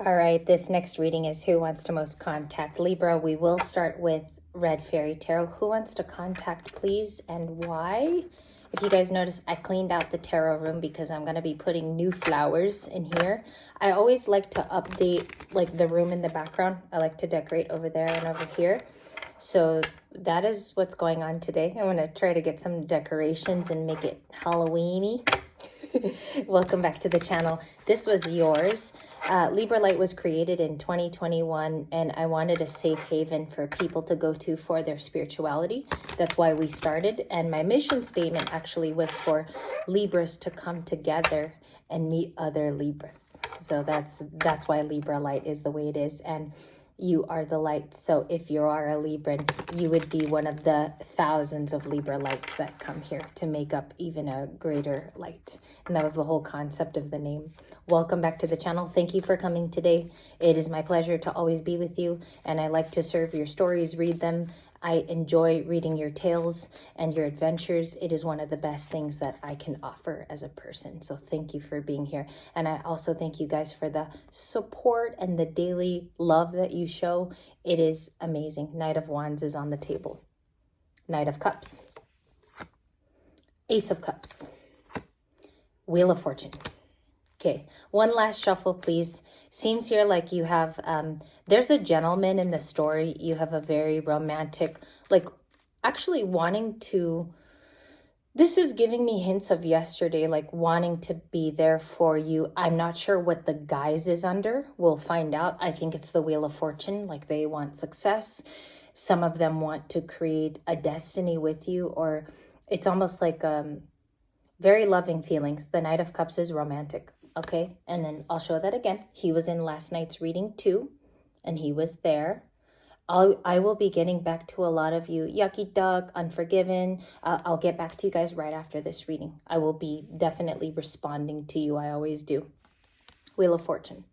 All right, this next reading is Who Wants to Most Contact Libra. We will start with Red Fairy Tarot. Who wants to contact, please, and why? If you guys notice, I cleaned out the tarot room because I'm going to be putting new flowers in here. I always like to update like the room in the background. I like to decorate over there and over here. So that is what's going on today. I'm going to try to get some decorations and make it Halloween-y. Welcome back to the channel. This was yours. Libra Light was created in 2021, and I wanted a safe haven for people to go to for their spirituality. That's why we started. And my mission statement actually was for Libras to come together and meet other Libras. So that's why Libra Light is the way it is. And you are the light. So if you are a Libran, you would be one of the thousands of Libra lights that come here to make up even a greater light. And that was the whole concept of the name. Welcome back to the channel. Thank you for coming today. It is my pleasure to always be with you. And I like to serve your stories, read them. I enjoy reading your tales and your adventures. It is one of the best things that I can offer as a person. So thank you for being here. And I also thank you guys for the support and the daily love that you show. It is amazing. Knight of Wands is on the table. Knight of Cups. Ace of Cups. Wheel of Fortune. Okay, one last shuffle, please. Seems here like you have, there's a gentleman in the story. You have a very romantic, like actually wanting to, this is giving me hints of yesterday, like wanting to be there for you. I'm not sure what the guise is under. We'll find out. I think it's the Wheel of Fortune, like they want success. Some of them want to create a destiny with you, or it's almost like very loving feelings. The Knight of Cups is romantic. Okay, and then I'll show that again. He was in last night's reading too, and he was there. I will be getting back to a lot of you. Yucky Duck, Unforgiven. I'll get back to you guys right after this reading. I will be definitely responding to you. I always do. Wheel of Fortune.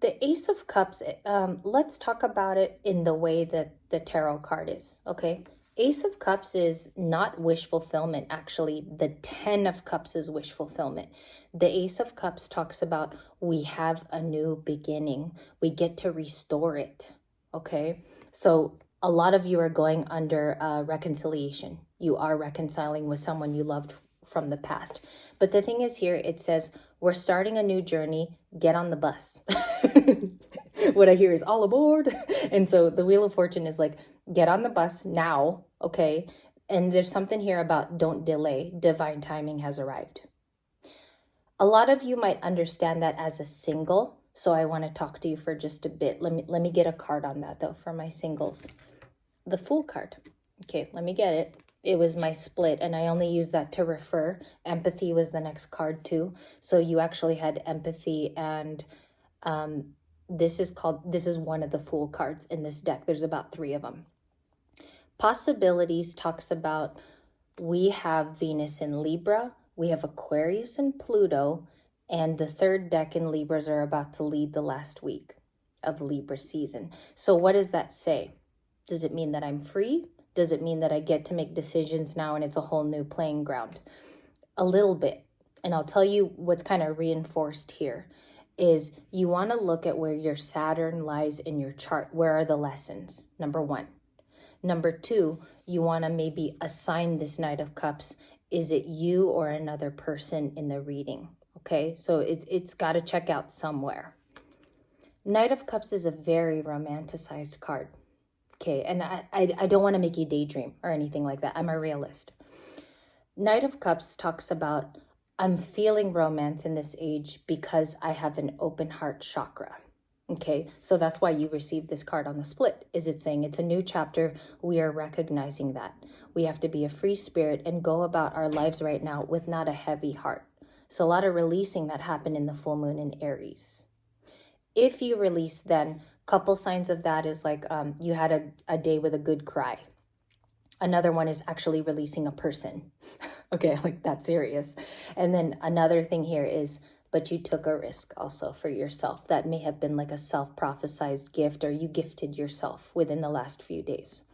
The Ace of Cups, let's talk about it in the way that the tarot card is, okay? Ace of Cups is not wish fulfillment. Actually, the 10 of Cups is wish fulfillment. The Ace of Cups talks about we have a new beginning. We get to restore it, okay? So a lot of you are going under reconciliation. You are reconciling with someone you loved from the past. But the thing is here, it says, we're starting a new journey. Get on the bus. What I hear is all aboard. And so the Wheel of Fortune is like, get on the bus now, okay? And there's something here about don't delay. Divine timing has arrived. A lot of you might understand that as a single, so I want to talk to you for just a bit. Let me get a card on that though for my singles. The Fool card. Okay, let me get it. It was my split, and I only use that to refer. Empathy was the next card too. So you actually had empathy, and this is one of the Fool cards in this deck. There's about 3 of them. Possibilities talks about we have Venus in Libra, we have Aquarius and Pluto, and the 3rd deck in Libras are about to lead the last week of Libra season. So what does that say? Does it mean that I'm free? Does it mean that I get to make decisions now and it's a whole new playing ground? A little bit. And I'll tell you what's kind of reinforced here is you want to look at where your Saturn lies in your chart. Where are the lessons? Number 1. Number 2, you want to maybe assign this Knight of Cups. Is it you or another person in the reading? Okay, so it's got to check out somewhere. Knight of Cups is a very romanticized card. Okay, and I don't want to make you daydream or anything like that. I'm a realist. Knight of Cups talks about I'm feeling romance in this age because I have an open heart chakra. Okay, so that's why you received this card on the split. Is it saying it's a new chapter? We are recognizing that. We have to be a free spirit and go about our lives right now with not a heavy heart. So a lot of releasing that happened in the full moon in Aries. If you release, then couple signs of that is like you had a day with a good cry. Another one is actually releasing a person. Okay, like that's serious. And then another thing here is, but you took a risk also for yourself. That may have been like a self-prophesized gift, or you gifted yourself within the last few days.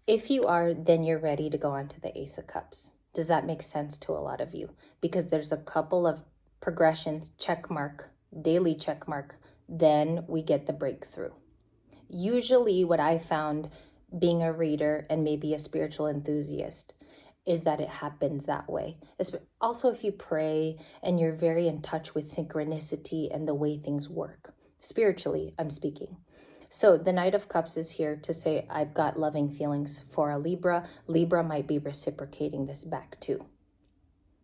If you are, then you're ready to go on to the Ace of Cups. Does that make sense to a lot of you? Because there's a couple of progressions, check mark, daily check mark, then we get the breakthrough. Usually what I found being a reader and maybe a spiritual enthusiast is that it happens that way. Also, if you pray and you're very in touch with synchronicity and the way things work, spiritually, I'm speaking. So the Knight of Cups is here to say, I've got loving feelings for a Libra. Libra might be reciprocating this back too.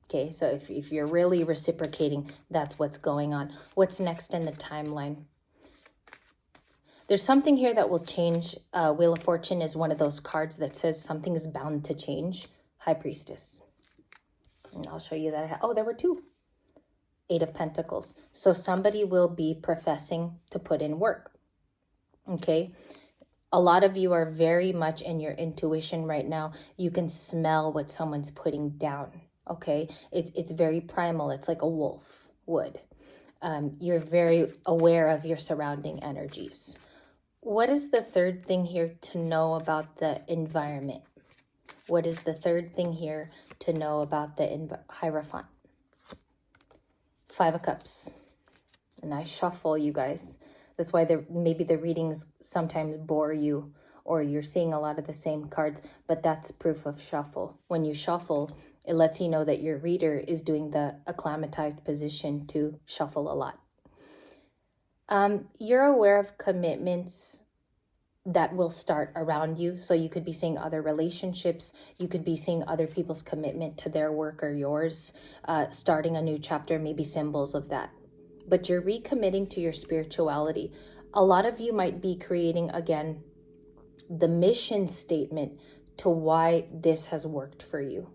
Okay, so if you're really reciprocating, that's what's going on. What's next in the timeline? There's something here that will change. Wheel of Fortune is one of those cards that says something is bound to change. High Priestess. And I'll show you that. Oh, there were two. Eight of Pentacles. So somebody will be professing to put in work. Okay. A lot of you are very much in your intuition right now. You can smell what someone's putting down. Okay. It's very primal. It's like a wolf would. You're very aware of your surrounding energies. What is the third thing here to know about the environment? What is the third thing here to know about the Hierophant? Five of Cups. And I shuffle, you guys. That's why maybe the readings sometimes bore you or you're seeing a lot of the same cards, but that's proof of shuffle. When you shuffle, it lets you know that your reader is doing the acclimatized position to shuffle a lot. You're aware of commitments that will start around you. So you could be seeing other relationships. You could be seeing other people's commitment to their work or yours, starting a new chapter, maybe symbols of that. But you're recommitting to your spirituality. A lot of you might be creating, again, the mission statement to why this has worked for you.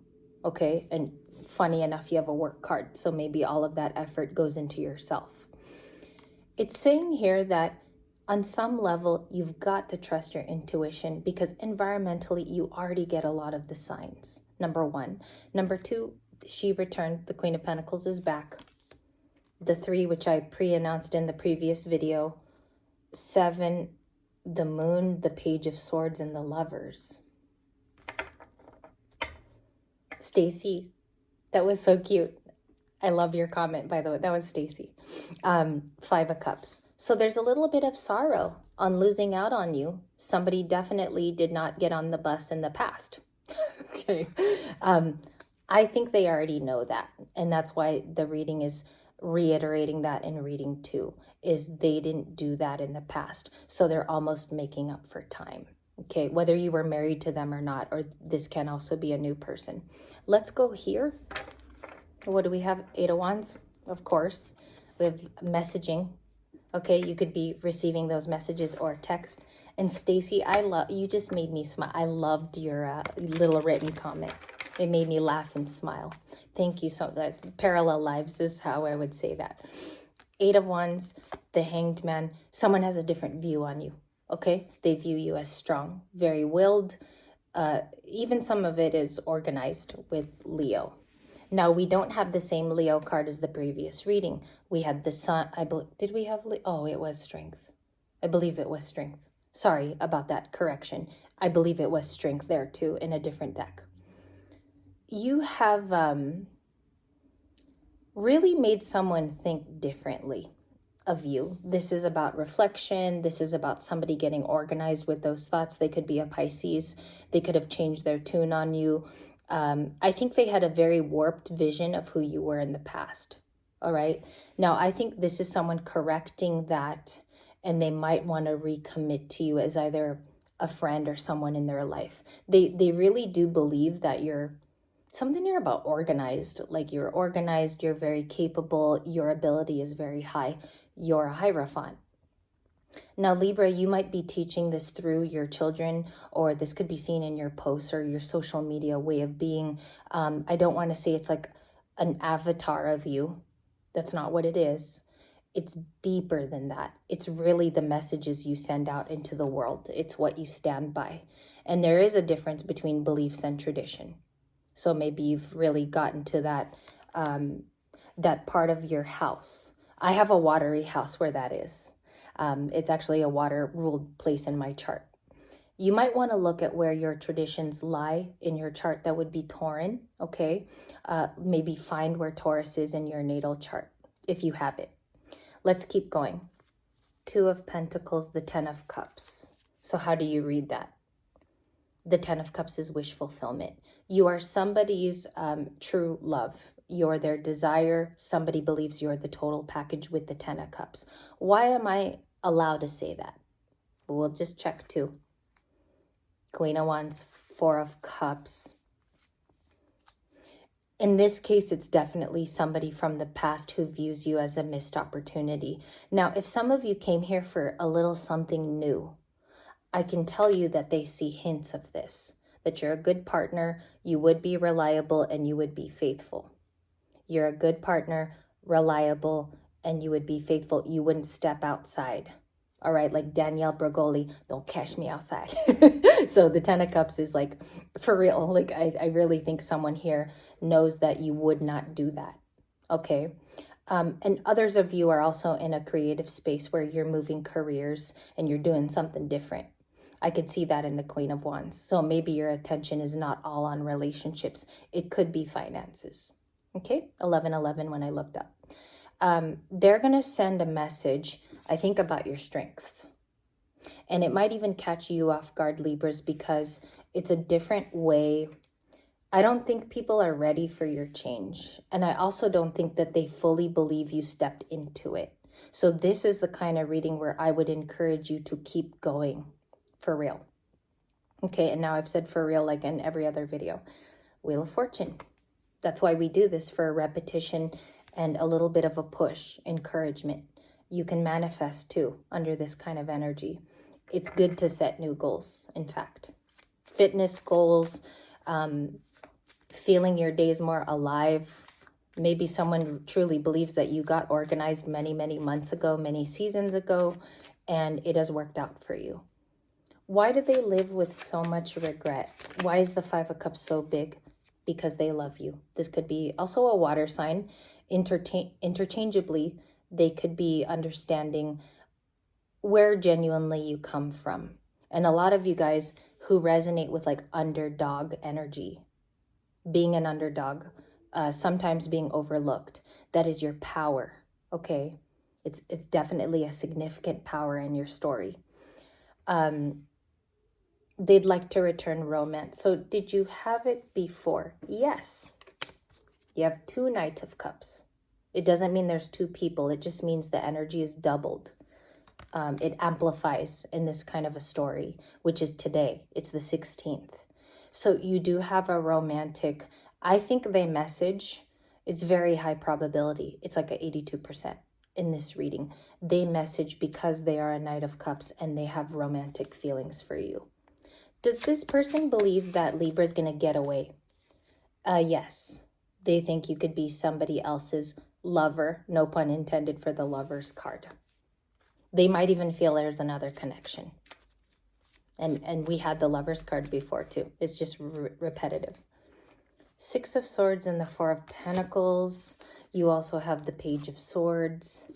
Okay. And funny enough, you have a work card. So maybe all of that effort goes into yourself. It's saying here that on some level, you've got to trust your intuition because environmentally, you already get a lot of the signs. Number one. Number two, she returned. The Queen of Pentacles is back. The three, which I pre-announced in the previous video. 7, the Moon, the Page of Swords, and the Lovers. Stacy, that was so cute. I love your comment, by the way. That was Stacy. 5 of Cups. So there's a little bit of sorrow on losing out on you. Somebody definitely did not get on the bus in the past. Okay. I think they already know that. And that's why the reading is reiterating that in reading 2, is they didn't do that in the past. So they're almost making up for time. Okay. Whether you were married to them or not, or this can also be a new person. Let's go here. What do we have? 8 of Wands, of course. We have messaging. Okay, you could be receiving those messages or text. And Stacy, you just made me smile. I loved your little written comment. It made me laugh and smile. Thank you so much. Parallel lives is how I would say that. 8 of Wands, the Hanged Man. Someone has a different view on you. Okay, they view you as strong, very willed. Even some of it is organized with Leo. Now, we don't have the same Leo card as the previous reading. We had the Sun. Did we have Leo? Oh, it was Strength. I believe it was Strength. Sorry about that correction. I believe it was Strength there too in a different deck. You have really made someone think differently of you. This is about reflection. This is about somebody getting organized with those thoughts. They could be a Pisces. They could have changed their tune on you. I think they had a very warped vision of who you were in the past. All right. Now, I think this is someone correcting that, and they might want to recommit to you as either a friend or someone in their life. They really do believe that you're about organized, like you're organized, you're very capable, your ability is very high, you're a Hierophant. Now, Libra, you might be teaching this through your children, or this could be seen in your posts or your social media way of being. I don't want to say it's like an avatar of you. That's not what it is. It's deeper than that. It's really the messages you send out into the world. It's what you stand by. And there is a difference between beliefs and tradition. So maybe you've really gotten to that part of your house. I have a watery house where that is. It's actually a water ruled place in my chart. You might want to look at where your traditions lie in your chart that would be Tauran, okay? Maybe find where Taurus is in your natal chart, if you have it. Let's keep going. Two of Pentacles, the Ten of Cups. So how do you read that? The Ten of Cups is wish fulfillment. You are somebody's true love. You're their desire. Somebody believes you're the total package with the Ten of Cups. Why am I allowed to say that? We'll just check too. Queen of Wands, Four of Cups. In this case, it's definitely somebody from the past who views you as a missed opportunity. Now, if some of you came here for a little something new, I can tell you that they see hints of this, that you're a good partner, you would be reliable, and you would be faithful. You're a good partner, reliable, and you would be faithful. You wouldn't step outside. All right, like Danielle Bregoli, don't catch me outside. So the Ten of Cups is like, for real, like I really think someone here knows that you would not do that, okay? And others of you are also in a creative space where you're moving careers and you're doing something different. I could see that in the Queen of Wands. So maybe your attention is not all on relationships. It could be finances, okay? 1111 when I looked up. They're going to send a message, I think, about your strengths. And it might even catch you off guard, Libras, because it's a different way. I don't think people are ready for your change. And I also don't think that they fully believe you stepped into it. So this is the kind of reading where I would encourage you to keep going for real. Okay, and now I've said for real like in every other video. Wheel of Fortune. That's why we do this, for a repetition and a little bit of a push, encouragement. You can manifest too under this kind of energy. It's good to set new goals, in fact. Fitness goals, feeling your days more alive. Maybe someone truly believes that you got organized many, many months ago, many seasons ago, and it has worked out for you. Why do they live with so much regret? Why is the Five of Cups so big? Because they love you. This could be also a water sign. Interchangeably, they could be understanding where genuinely you come from. And a lot of you guys who resonate with like underdog energy, being an underdog, sometimes being overlooked, that is your power, okay? It's definitely a significant power in your story. They'd like to return romance. So did you have it before? Yes. You have two Knight of Cups. It doesn't mean there's two people. It just means the energy is doubled. It amplifies in this kind of a story, which is today. It's the 16th. So you do have a romantic, I think they message, it's very high probability. It's like an 82% in this reading. They message because they are a Knight of Cups and they have romantic feelings for you. Does this person believe that Libra is going to get away? Yes. They think you could be somebody else's lover. No pun intended for the Lover's card. They might even feel there's another connection. And we had the Lover's card before too. It's just repetitive. Six of Swords and the Four of Pentacles. You also have the Page of Swords.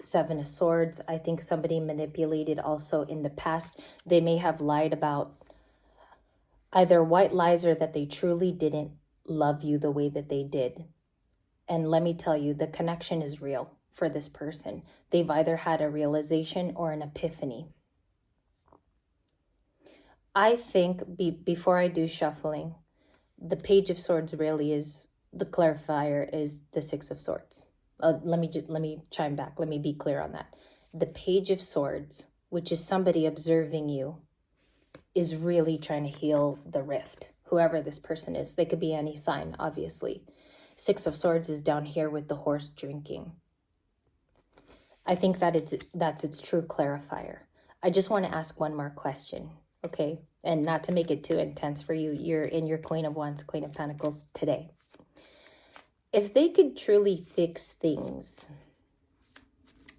Seven of Swords. I think somebody manipulated also in the past. They may have lied about either white lies or that they truly didn't love you the way that they did. And let me tell you, the connection is real for this person. They've either had a realization or an epiphany. I think before I do shuffling, the Page of Swords really is, the clarifier is the Six of Swords. Let me chime back. Let me be clear on that. The Page of Swords, which is somebody observing you, is really trying to heal the rift. Whoever this person is, they could be any sign, obviously. Six of Swords is down here with the horse drinking. I think that that's its true clarifier. I just want to ask one more question, okay? And not to make it too intense for you, you're in your Queen of Wands, Queen of Pentacles today. If they could truly fix things,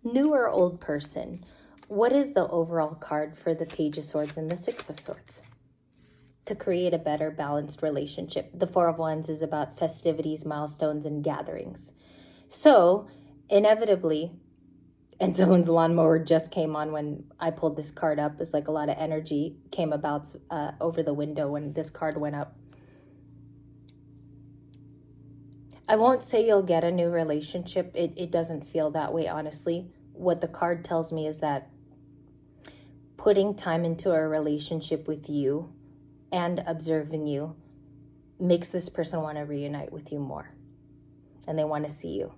new or old person, what is the overall card for the Page of Swords and the Six of Swords? To create a better balanced relationship. The Four of Wands is about festivities, milestones, and gatherings. So, inevitably, and someone's lawnmower just came on when I pulled this card up. It's like a lot of energy came about over the window when this card went up. I won't say you'll get a new relationship. It doesn't feel that way, honestly. What the card tells me is that putting time into a relationship with you and observing you makes this person want to reunite with you more. And they want to see you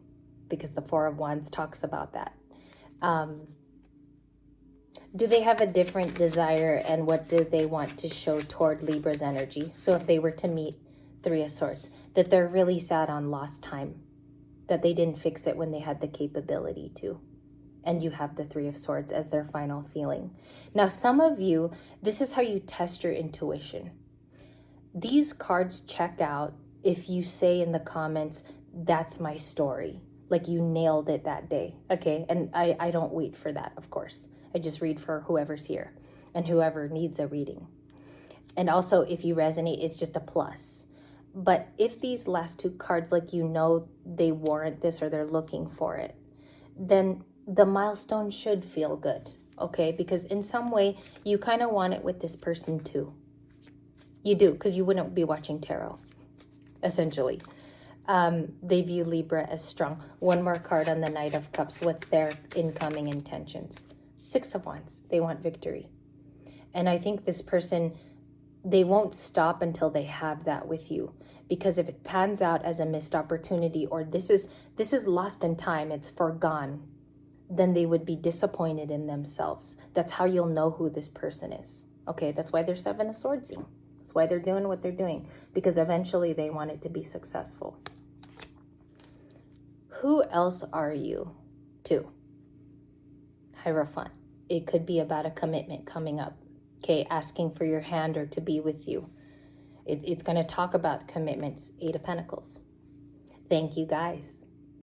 because the Four of Wands talks about that. Do they have a different desire, and what do they want to show toward Libra's energy? So if they were to meet Three of Swords, that they're really sad on lost time, that they didn't fix it when they had the capability to. And you have the Three of Swords as their final feeling. Now, some of you, this is how you test your intuition. These cards check out if you say in the comments, that's my story. Like you nailed it that day. Okay, and I don't wait for that, of course. I just read for whoever's here and whoever needs a reading. And also, if you resonate, it's just a plus. But if these last two cards, like you know they warrant this or they're looking for it, then the milestone should feel good, okay? Because in some way, you kind of want it with this person too. You do, because you wouldn't be watching tarot, essentially. They view Libra as strong. One more card on the Knight of Cups. What's their incoming intentions? Six of Wands. They want victory. And I think this person, they won't stop until they have that with you. Because if it pans out as a missed opportunity, or this is lost in time, it's forgone, then they would be disappointed in themselves. That's how you'll know who this person is. Okay, that's why they're Seven of Swordsy. That's why they're doing what they're doing. Because eventually they want it to be successful. Who else are you to? Hierophant. It could be about a commitment coming up. Okay, asking for your hand or to be with you. It's going to talk about commitments. Eight of Pentacles. Thank you, guys.